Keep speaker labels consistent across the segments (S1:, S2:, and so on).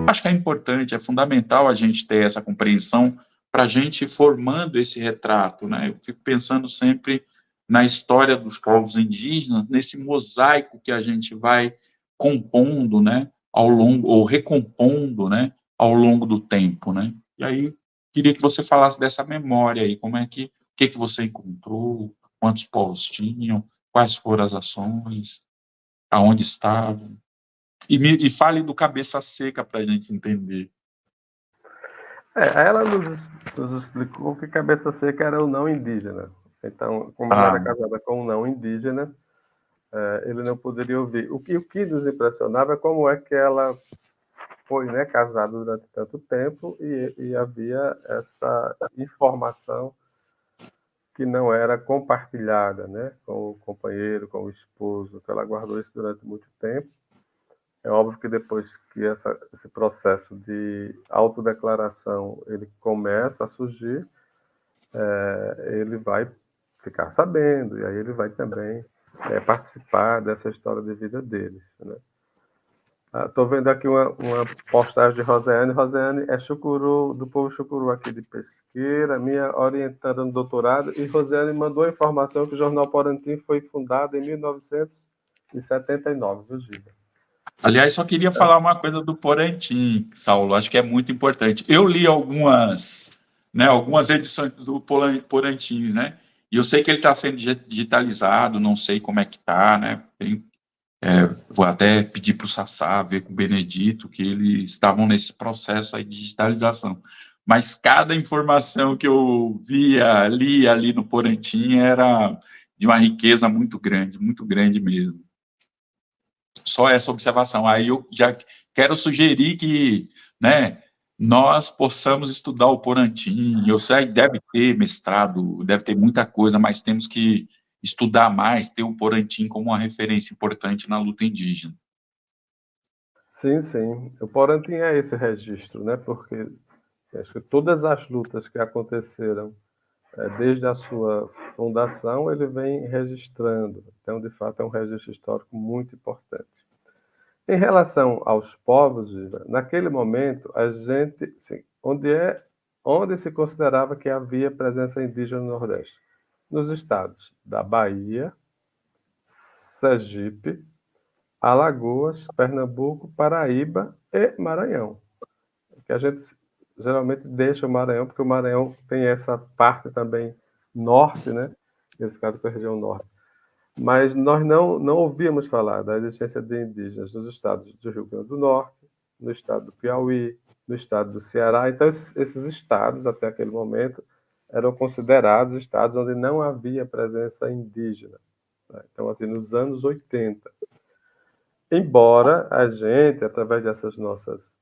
S1: acho que é importante, é fundamental a gente ter essa compreensão para a gente ir formando esse retrato, né? Eu fico pensando sempre na história dos povos indígenas, nesse mosaico que a gente vai compondo, né, ao longo, ou recompondo, né, ao longo do tempo, né? E aí, queria que você falasse dessa memória aí, como é que, o que você encontrou, quantos povos tinham, quais foram as ações, aonde estavam, e fale do Cabeça Seca para a gente entender.
S2: Ela nos explicou que Cabeça Seca era o não indígena. Então, como ela era
S1: Ah,
S2: casada com um não indígena, ele não poderia ouvir. O que nos impressionava é como é que ela foi, né, casada durante tanto tempo e havia essa informação que não era compartilhada, né, com o companheiro, com o esposo. Então, ela guardou isso durante muito tempo. É óbvio que depois que esse processo de autodeclaração ele começa a surgir, ele vai ficar sabendo, e aí ele vai também participar dessa história de vida dele. Né? Estou vendo aqui uma postagem de Rosiane. Rosiane é chucuru, do povo chucuru aqui de Pesqueira, minha orientada no doutorado, e Rosiane mandou a informação que o Jornal Porantim foi fundado em 1979, viu, Gida?
S1: aliás, só queria falar uma coisa do Porantim, Saulo, acho que é muito importante. Eu li algumas, né, algumas edições do Porantim, né, e eu sei que ele está sendo digitalizado, não sei como é que está, né, vou até pedir para o Sassá, ver com o Benedito, que eles estavam nesse processo aí de digitalização. Mas cada informação que eu via, lia ali no Porantim era de uma riqueza muito grande mesmo. Só essa observação. Aí eu já quero sugerir que, né, nós possamos estudar o Porantim. Eu sei que deve ter mestrado, deve ter muita coisa, mas temos que estudar mais, ter o Porantim como uma referência importante na luta indígena.
S2: Sim, sim. O Porantim é esse registro, né? Porque acho que todas as lutas que aconteceram desde a sua fundação, ele vem registrando. Então, de fato, é um registro histórico muito importante. Em relação aos povos, naquele momento, a gente, sim, onde se considerava que havia presença indígena no Nordeste? Nos estados da Bahia, Sergipe, Alagoas, Pernambuco, Paraíba e Maranhão. Que a gente geralmente deixa o Maranhão, porque o Maranhão tem essa parte também norte, né? Nesse caso, com a região norte. Mas nós não ouvíamos falar da existência de indígenas nos estados do Rio Grande do Norte, no estado do Piauí, no estado do Ceará. Então, esses estados, até aquele momento, eram considerados estados onde não havia presença indígena. Né? Então, assim, nos anos 80. Embora a gente, através dessas nossas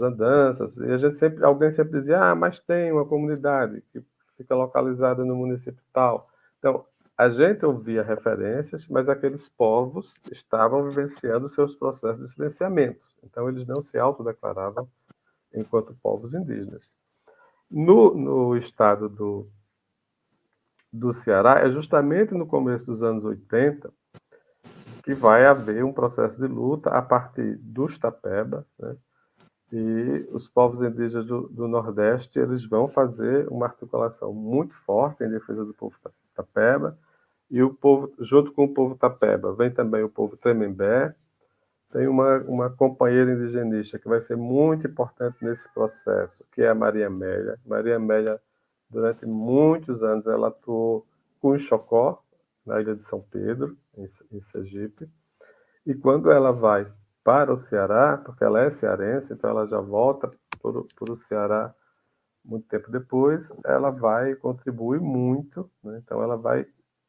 S2: andanças, e a gente alguém sempre dizia, mas tem uma comunidade que fica localizada no município tal. Então, a gente ouvia referências, mas aqueles povos estavam vivenciando seus processos de silenciamento. Então, eles não se autodeclaravam enquanto povos indígenas. No estado do Ceará, é justamente no começo dos anos 80 que vai haver um processo de luta a partir dos Tapeba, né? E os povos indígenas do Nordeste eles vão fazer uma articulação muito forte em defesa do povo Tapeba, e o povo, junto com o povo Tapeba, vem também o povo Tremembé. Tem uma companheira indigenista que vai ser muito importante nesse processo, que é a Maria Amélia. Maria Amélia, durante muitos anos, ela atuou com o Chocó, na ilha de São Pedro, em Sergipe. E quando ela vai para o Ceará, porque ela é cearense, então ela já volta para o Ceará muito tempo depois, ela vai contribuir muito, né? Então ela vai,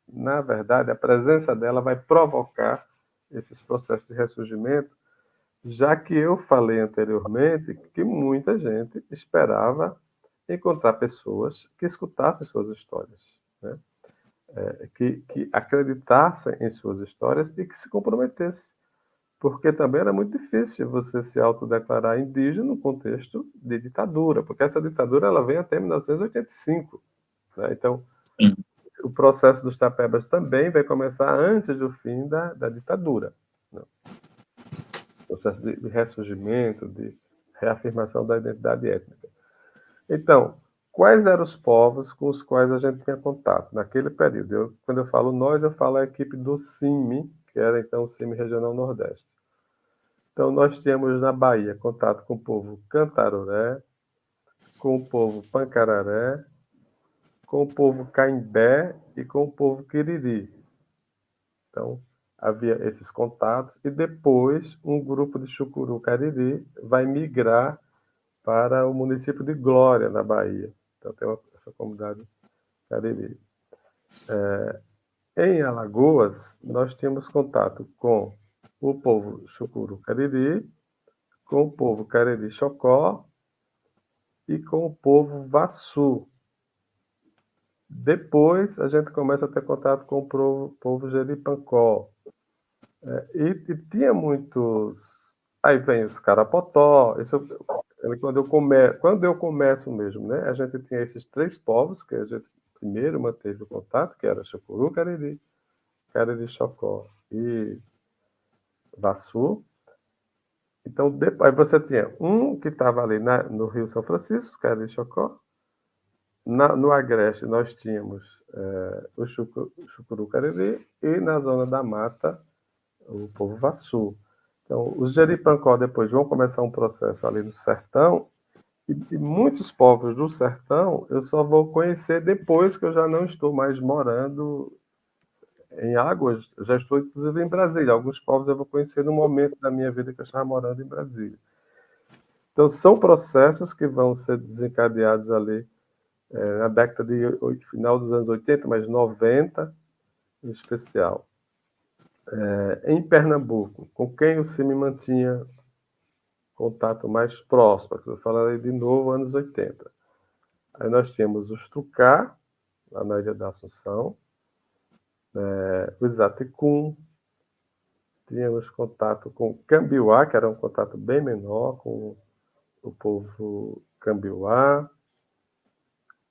S2: na verdade, a presença dela vai provocar esses processos de ressurgimento, já que eu falei anteriormente que muita gente esperava encontrar pessoas que escutassem suas histórias, né? Que acreditassem em suas histórias e que se comprometessem. Porque também era muito difícil você se autodeclarar indígena no contexto de ditadura, porque essa ditadura ela vem até 1985. Né? Então,
S1: Sim.
S2: o processo dos tapebas também vai começar antes do fim da ditadura. Né? O processo de ressurgimento, de reafirmação da identidade étnica. Então, quais eram os povos com os quais a gente tinha contato naquele período? Quando eu falo nós, eu falo a equipe do CIMI, que era então o CIMI Regional Nordeste. Então, nós tínhamos na Bahia contato com o povo Cantaroré, com o povo Pancararé, com o povo Caimbé e com o povo Quiriri. Então, havia esses contatos e depois um grupo de Chucuru Cariri vai migrar para o município de Glória, na Bahia. Então, tem essa comunidade Cariri. Em Alagoas, nós tínhamos contato com o povo Chucuru Cariri, com o povo Cariri Chocó e com o povo Vassu. Depois, a gente começa a ter contato com o povo Jeripancó. E tinha muitos. Aí vem os Carapotó. Quando eu começo mesmo, né? A gente tinha esses 3 povos que a gente primeiro manteve o contato, que era Chucuru Cariri, Cariri Chocó e Vassu. Então, depois você tinha um que estava ali no Rio São Francisco, Cariri Chocó. No Agreste, nós tínhamos o Chucuru Cariri e na Zona da Mata, o povo Vassu. Então, os Jeripancó depois vão começar um processo ali no sertão, e muitos povos do sertão eu só vou conhecer depois que eu já não estou mais morando em Alagoas, já estou inclusive em Brasília. Alguns povos eu vou conhecer no momento da minha vida que eu estava morando em Brasília. Então, são processos que vão ser desencadeados ali na década de final dos anos 80, mas 90 em especial. Em Pernambuco, com quem o CIMI mantinha contato mais próximo, eu falarei de novo, anos 80. Aí nós tínhamos os Trucá, lá na Ilha da Assunção, os Aticum, tínhamos contato com Cambiuá, que era um contato bem menor com o povo Cambiuá,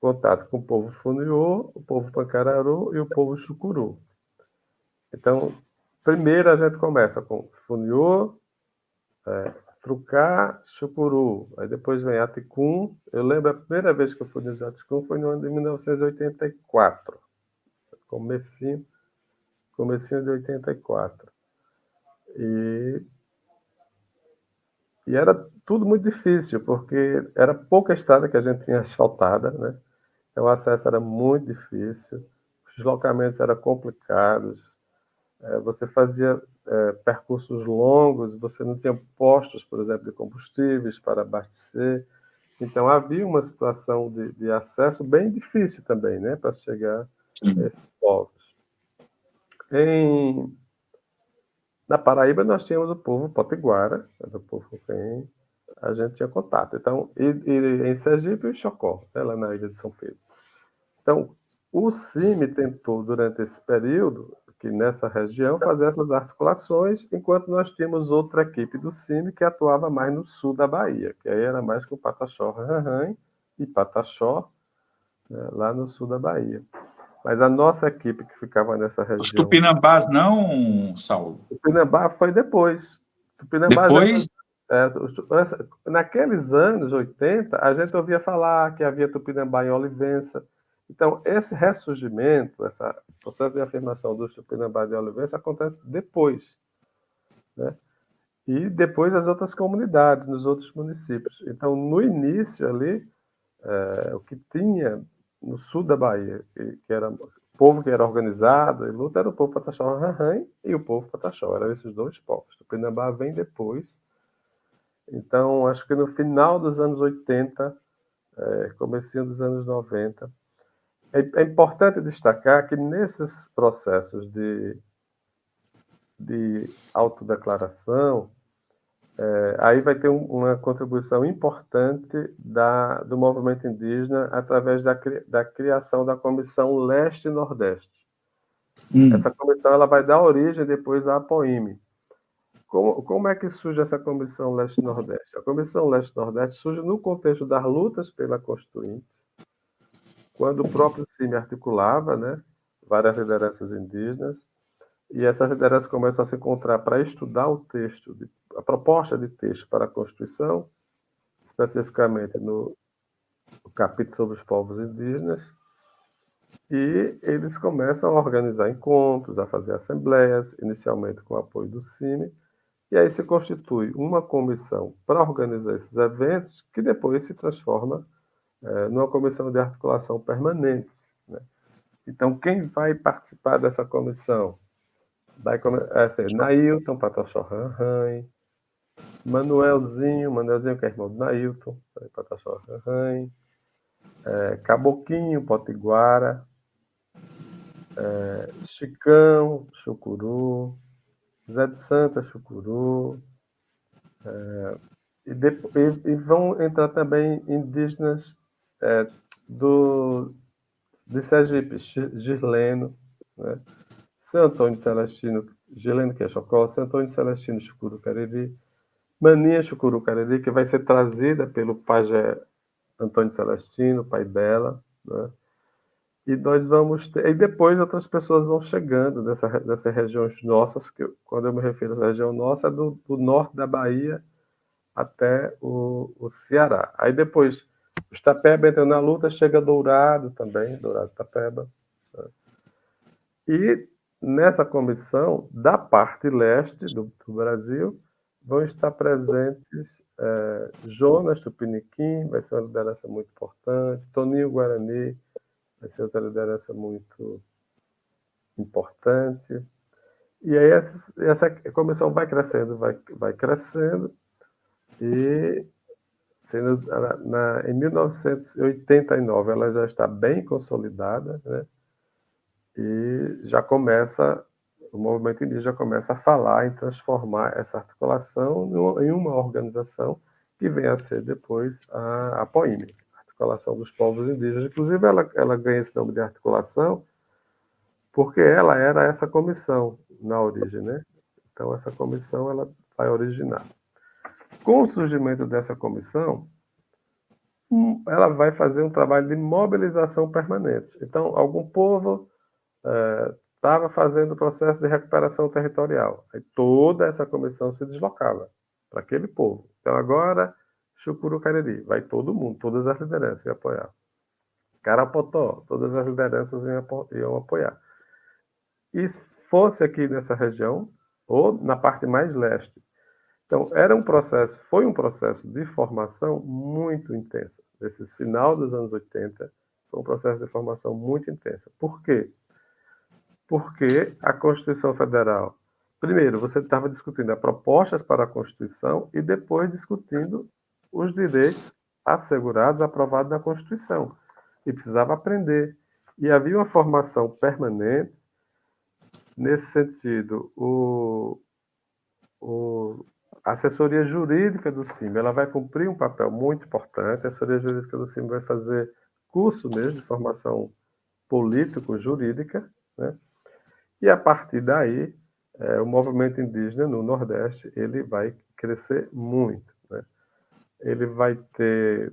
S2: contato com o povo Funiô, o povo Pancararu e o povo Chucuru. Então, primeiro a gente começa com Funiô, Trucá, Chucuru. Aí depois vem Aticum. Eu lembro a primeira vez que eu fui nos Aticum foi no ano de 1984. Comecinho de 84. E era tudo muito difícil, porque era pouca estrada que a gente tinha asfaltada, né? Então o acesso era muito difícil, os deslocamentos eram complicados, você fazia percursos longos, você não tinha postos, por exemplo, de combustíveis para abastecer. Então havia uma situação de acesso bem difícil também, né, para chegar a esses povos. Na Paraíba nós tínhamos o povo potiguara, era o povo com quem a gente tinha contato. Então, e em Sergipe, o Chocó, né, lá na ilha de São Pedro. Então, o CIMI tentou, durante esse período, que nessa região, fazer essas articulações, enquanto nós tínhamos outra equipe do CIMI que atuava mais no sul da Bahia, que aí era mais com Pataxó, Ranrã e Pataxó, né, lá no sul da Bahia. Mas a nossa equipe que ficava nessa região...
S1: Os Tupinambás não, Saulo?
S2: Tupinambá foi depois. Tupinambá
S1: depois?
S2: Naqueles anos 80, a gente ouvia falar que havia Tupinambá em Olivença. Então, esse ressurgimento, esse processo de afirmação dos Tupinambá de Olivença acontece depois, né? E depois as outras comunidades, nos outros municípios. Então, no início ali, o que tinha no sul da Bahia, que era o povo que era organizado, e luta, era o povo Pataxó Ranrã e o povo Pataxó. Eram esses 2 povos. Tupinambá vem depois. Então, acho que no final dos anos 80, comecinho dos anos 90, é importante destacar que nesses processos de autodeclaração, aí vai ter uma contribuição importante do movimento indígena através da criação da Comissão Leste-Nordeste. Essa comissão ela vai dar origem depois à APOIME. Como é que surge essa Comissão Leste-Nordeste? A Comissão Leste-Nordeste surge no contexto das lutas pela Constituinte, quando o próprio CIMI articulava, né, várias lideranças indígenas, e essas lideranças começam a se encontrar para estudar a proposta de texto para a Constituição, especificamente no capítulo sobre os povos indígenas, e eles começam a organizar encontros, a fazer assembleias, inicialmente com o apoio do CIMI, e aí se constitui uma comissão para organizar esses eventos, que depois se transforma numa comissão de articulação permanente, né? Então, quem vai participar dessa comissão? Vai ser Nailton Pataxó Ranrain, Manuelzinho, que é irmão do Nailton, Pataxó Ranrain, Caboquinho Potiguara, Chicão Chucuru, Zé de Santa Chucuru, e vão entrar também indígenas de Sergipe, Girleno, né? São Antônio de Celestino, Girleno Queixocó, São Antônio de Celestino Chucuru Cariri, Maninha Chucuru Cariri, que vai ser trazida pelo pajé Antônio de Celestino, pai dela, né? E nós vamos ter. E depois outras pessoas vão chegando dessas regiões nossas, que quando eu me refiro a essa região nossa, é do norte da Bahia até o Ceará. Aí depois, os Tapeba entram na luta, chega Dourado também, Dourado Tapeba. Né? E nessa comissão, da parte leste do Brasil, vão estar presentes Jonas Tupiniquim, vai ser uma liderança muito importante, Toninho Guarani, vai ser outra liderança muito importante. E aí essa comissão vai crescendo, vai crescendo, e sendo, em 1989 ela já está bem consolidada, né? E já começa, o movimento indígena já começa a falar em transformar essa articulação em uma organização que vem a ser depois a POIME, a Articulação dos Povos Indígenas. Inclusive, ela ganha esse nome de articulação porque ela era essa comissão na origem, né? Então, essa comissão ela vai originar. Com o surgimento dessa comissão, ela vai fazer um trabalho de mobilização permanente. Então, algum povo estava fazendo o processo de recuperação territorial. Aí toda essa comissão se deslocava para aquele povo. Então, agora, Chucuru Cariri, vai todo mundo, todas as lideranças iam apoiar. Carapotó, todas as lideranças iam apoiar. E fosse aqui nessa região, ou na parte mais leste. Então, foi um processo de formação muito intensa. Nesse final dos anos 80, foi um processo de formação muito intensa. Por quê? Porque a Constituição Federal, primeiro, você estava discutindo as propostas para a Constituição e depois discutindo os direitos assegurados, aprovados na Constituição. E precisava aprender. E havia uma formação permanente. Nesse sentido, a assessoria jurídica do CIMI, ela vai cumprir um papel muito importante. A assessoria jurídica do CIMI vai fazer curso mesmo de formação político-jurídica, né? E a partir daí, o movimento indígena no Nordeste, ele vai crescer muito, né? Ele vai ter,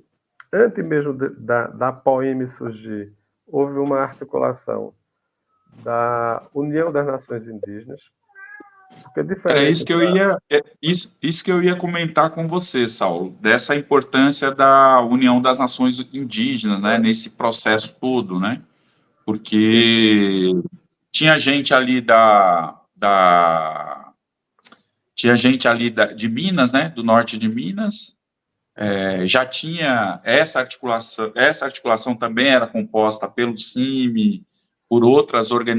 S2: antes mesmo da POIME surgir, houve uma articulação da União das Nações Indígenas, porque
S1: Era
S2: diferente
S1: isso que eu ia comentar com você, Saulo, dessa importância da União das Nações Indígenas, né, nesse processo todo, né? Porque tinha gente ali de Minas, né, do norte de Minas, já tinha essa articulação também era composta pelo CIMI, por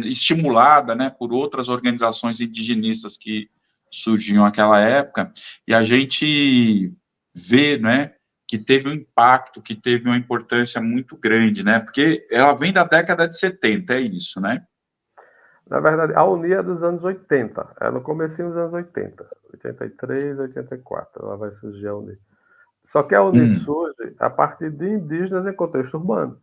S1: estimulada, né, por outras organizações indigenistas que surgiam naquela época, e a gente vê, né, que teve um impacto, que teve uma importância muito grande, né, porque ela vem da década de 70, é isso, né?
S2: Na verdade, a Uni é dos anos 80, é no comecinho dos anos 80, 83, 84, ela vai surgir a Uni. Só que a Uni surge a partir de indígenas em contexto urbano,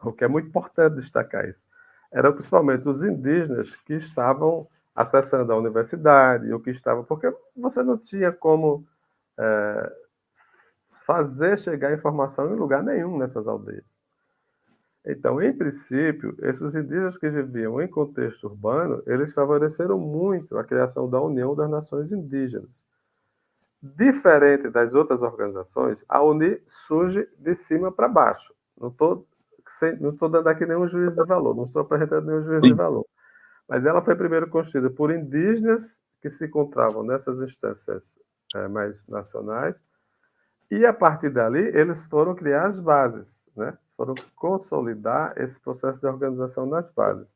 S2: o que é muito importante destacar isso. Eram principalmente os indígenas que estavam acessando a universidade, ou que estavam, porque você não tinha como fazer chegar a informação em lugar nenhum nessas aldeias. Então, em princípio, esses indígenas que viviam em contexto urbano, eles favoreceram muito a criação da União das Nações Indígenas. Diferente das outras organizações, a UNI surge de cima para baixo. Não estou dando aqui nenhum juízo de valor, não estou apresentando nenhum juízo de valor. Mas ela foi primeiro constituída por indígenas que se encontravam nessas instâncias mais nacionais, e a partir dali eles foram criar as bases, né? Foram consolidar esse processo de organização nas bases.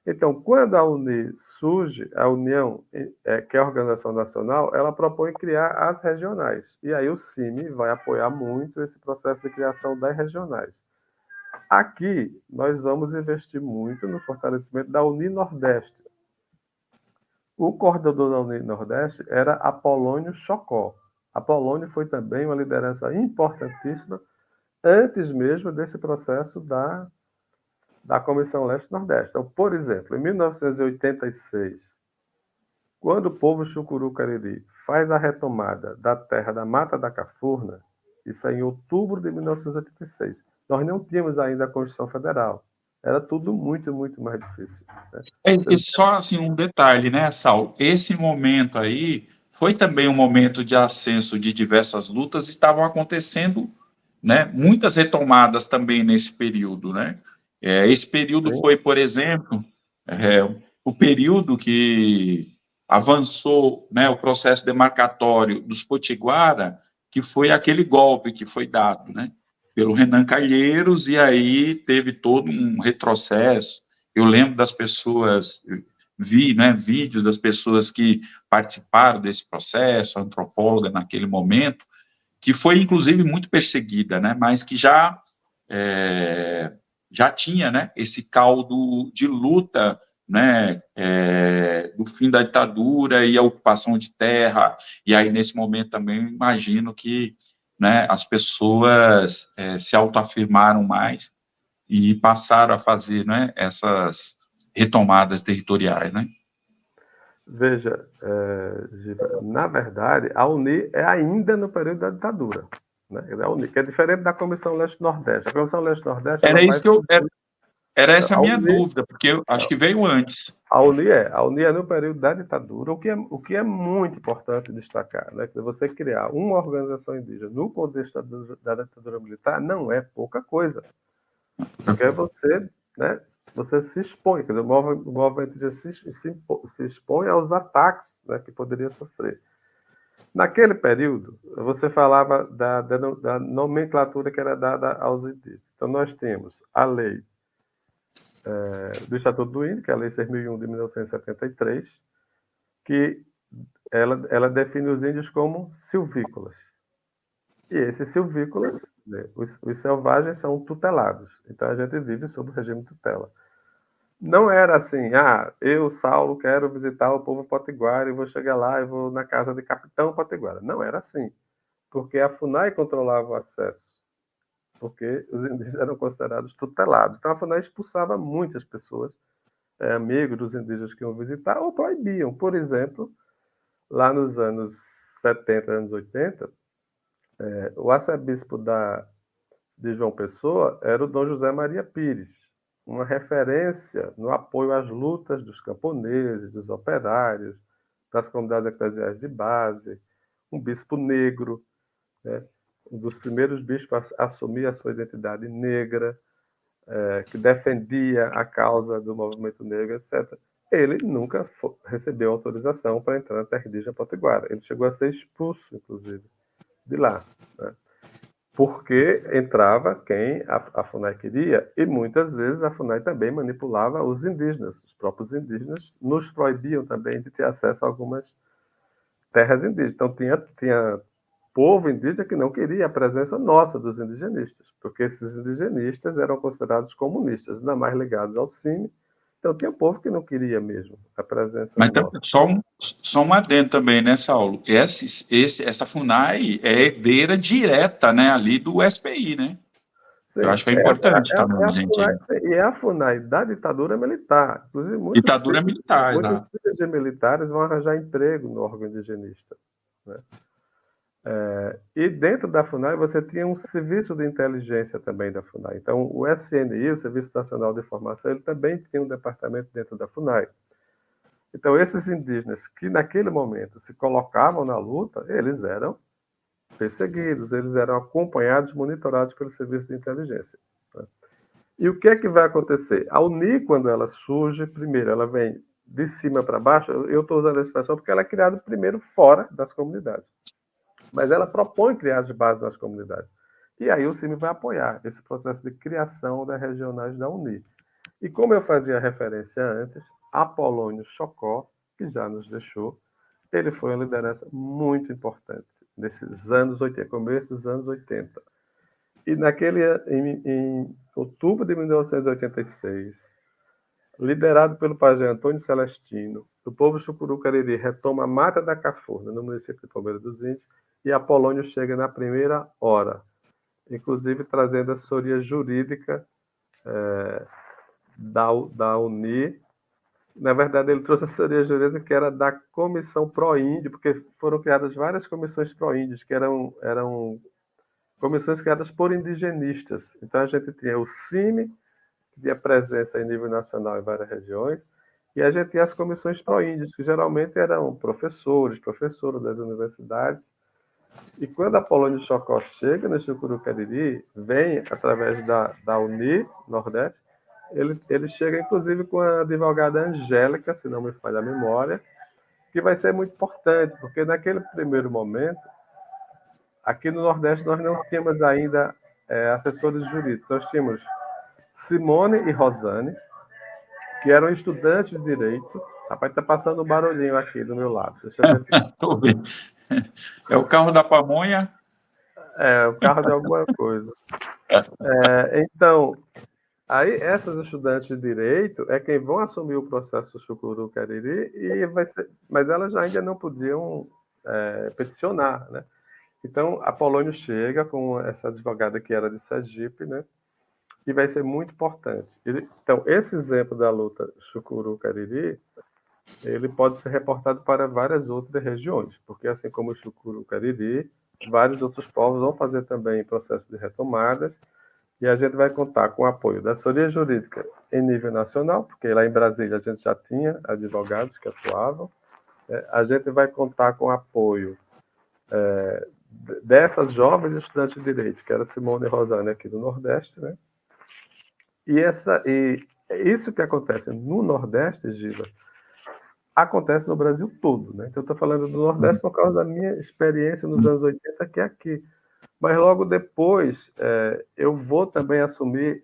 S2: Então, quando a UNI surge, a União, que é a Organização Nacional, ela propõe criar as regionais. E aí o CIMI vai apoiar muito esse processo de criação das regionais. Aqui, nós vamos investir muito no fortalecimento da Uni Nordeste. O coordenador da Uni Nordeste era Apolônio Chocó. Apolônio foi também uma liderança importantíssima antes mesmo desse processo da Comissão Leste-Nordeste. Então, por exemplo, em 1986, quando o povo Chucuru-Cariri faz a retomada da terra da Mata da Cafurna, isso é em outubro de 1986, nós não tínhamos ainda a Constituição Federal. Era tudo muito, muito mais difícil. Né?
S1: E só assim um detalhe, né, Saulo? Esse momento aí foi também um momento de ascenso de diversas lutas, estavam acontecendo, né, muitas retomadas também nesse período, né? Esse período
S2: Sim.
S1: foi, por exemplo, o período que avançou, né, o processo demarcatório dos Potiguara, que foi aquele golpe que foi dado, né, pelo Renan Calheiros, e aí teve todo um retrocesso. Eu lembro das pessoas, vi, né, vídeos das pessoas que participaram desse processo, a antropóloga naquele momento, que foi inclusive muito perseguida, né, mas que já tinha, né, esse caldo de luta, né, do fim da ditadura e a ocupação de terra, e aí nesse momento também imagino que, né, as pessoas se autoafirmaram mais e passaram a fazer, né, essas retomadas territoriais, né?
S2: Veja, Giba, na verdade, a UNI é ainda no período da ditadura. Né? A UNI, que é diferente da Comissão Leste-Nordeste. A Comissão Leste-Nordeste ela vai...
S1: Era essa a minha dúvida, porque eu acho que veio antes.
S2: A UNI é no período da ditadura, o que é muito importante destacar, né? Que você criar uma organização indígena no contexto da ditadura militar não é pouca coisa, porque você, né, você se expõe, quer dizer, o movimento indígena se expõe aos ataques, né, que poderia sofrer. Naquele período, você falava da nomenclatura que era dada aos indígenas. Então, nós temos a lei do Estatuto do Índio, que é a Lei 6.001 de 1973, que ela define os índios como silvícolas. E esses silvícolas, né, os selvagens, são tutelados. Então, a gente vive sob o regime de tutela. Não era assim, eu, Saulo, quero visitar o povo potiguara e vou chegar lá e vou na casa de Capitão Potiguara. Não era assim, porque a FUNAI controlava o acesso, porque os indígenas eram considerados tutelados. Então, a FUNAI expulsava muitas pessoas, amigos dos indígenas que iam visitar, ou proibiam. Por exemplo, lá nos anos 70, anos 80, o arcebispo de João Pessoa era o Dom José Maria Pires, uma referência no apoio às lutas dos camponeses, dos operários, das comunidades eclesiais de base, um bispo negro, né, um dos primeiros bispos a assumir a sua identidade negra, que defendia a causa do movimento negro, etc. Ele nunca recebeu autorização para entrar na terra indígena potiguara. Ele chegou a ser expulso, inclusive, de lá, né? Porque entrava quem a FUNAI queria, e muitas vezes a FUNAI também manipulava os indígenas. Os próprios indígenas nos proibiam também de ter acesso a algumas terras indígenas. Então, tinha povo indígena que não queria a presença nossa dos indigenistas, porque esses indigenistas eram considerados comunistas, ainda mais ligados ao CIMI. Então, tinha povo que não queria mesmo a presença
S1: Mas
S2: nossa.
S1: só um adendo também, né, Saulo? Essa FUNAI é herdeira direta, né, ali do SPI, né?
S2: Sim,
S1: Eu acho que é importante também a gente...
S2: é a FUNAI da ditadura militar. Inclusive,
S1: Ditadura militar,
S2: muitos
S1: exato.
S2: filhos de militares vão arranjar emprego no órgão indigenista. Né? E dentro da FUNAI você tinha um serviço de inteligência também da FUNAI. Então, o SNI, o Serviço Nacional de Informação, ele também tinha um departamento dentro da FUNAI. Então, esses indígenas que naquele momento se colocavam na luta, eles eram perseguidos, eles eram acompanhados, monitorados pelo serviço de inteligência. Né? E o que é que vai acontecer? A UNI, quando ela surge, primeiro, ela vem de cima para baixo, eu estou usando essa expressão porque ela é criada primeiro fora das comunidades. Mas ela propõe criar as bases nas comunidades. E aí o CIMI vai apoiar esse processo de criação das regionais da UNI. E como eu fazia referência antes, Apolônio Chocó, que já nos deixou, ele foi uma liderança muito importante nesses anos 80, começo dos anos 80. E em outubro de 1986, liderado pelo pajé Antônio Celestino, o povo Chucuru-Cariri retoma a Mata da Cafurna, no município de Palmeira dos Índios, e Apolônio chega na primeira hora, inclusive trazendo a assessoria jurídica da UNI. Na verdade, ele trouxe a assessoria jurídica que era da Comissão Pró-Índio, porque foram criadas várias comissões pró-índios, que eram comissões criadas por indigenistas. Então, a gente tinha o CIMI, que tinha presença em nível nacional em várias regiões, e a gente tinha as comissões pró-índios, que geralmente eram professores, professoras das universidades. E quando a Apolônio Chocó chega no Chucuru-Cariri, vem através da UNI, Nordeste, ele chega inclusive com a advogada Angélica, se não me falha a memória, que vai ser muito importante, porque naquele primeiro momento, aqui no Nordeste nós não tínhamos ainda assessores jurídicos, nós tínhamos Simone e Rosane, que eram estudantes de direito. Rapaz, tá passando um barulhinho aqui do meu lado. Deixa eu ver se...
S1: Estou vendo. É o carro da pamonha?
S2: É, o carro de alguma coisa. Então, aí essas estudantes de direito é quem vão assumir o processo Chucuru-Cariri, mas elas ainda não podiam peticionar, né? Então, Apolônio chega com essa advogada que era de Sergipe, né? E vai ser muito importante. Então, esse exemplo da luta Chucuru-Cariri, ele pode ser reportado para várias outras regiões, porque assim como o Chucuru-Cariri, vários outros povos vão fazer também processo de retomadas, e a gente vai contar com o apoio da assessoria jurídica em nível nacional, porque lá em Brasília a gente já tinha advogados que atuavam, a gente vai contar com o apoio dessas jovens estudantes de direito, que era Simone e Rosane aqui do Nordeste, né? E isso que acontece no Nordeste, Giba, acontece no Brasil todo, né? Então, eu estou falando do Nordeste por causa da minha experiência nos anos 80, que é aqui. Mas logo depois, eu vou também assumir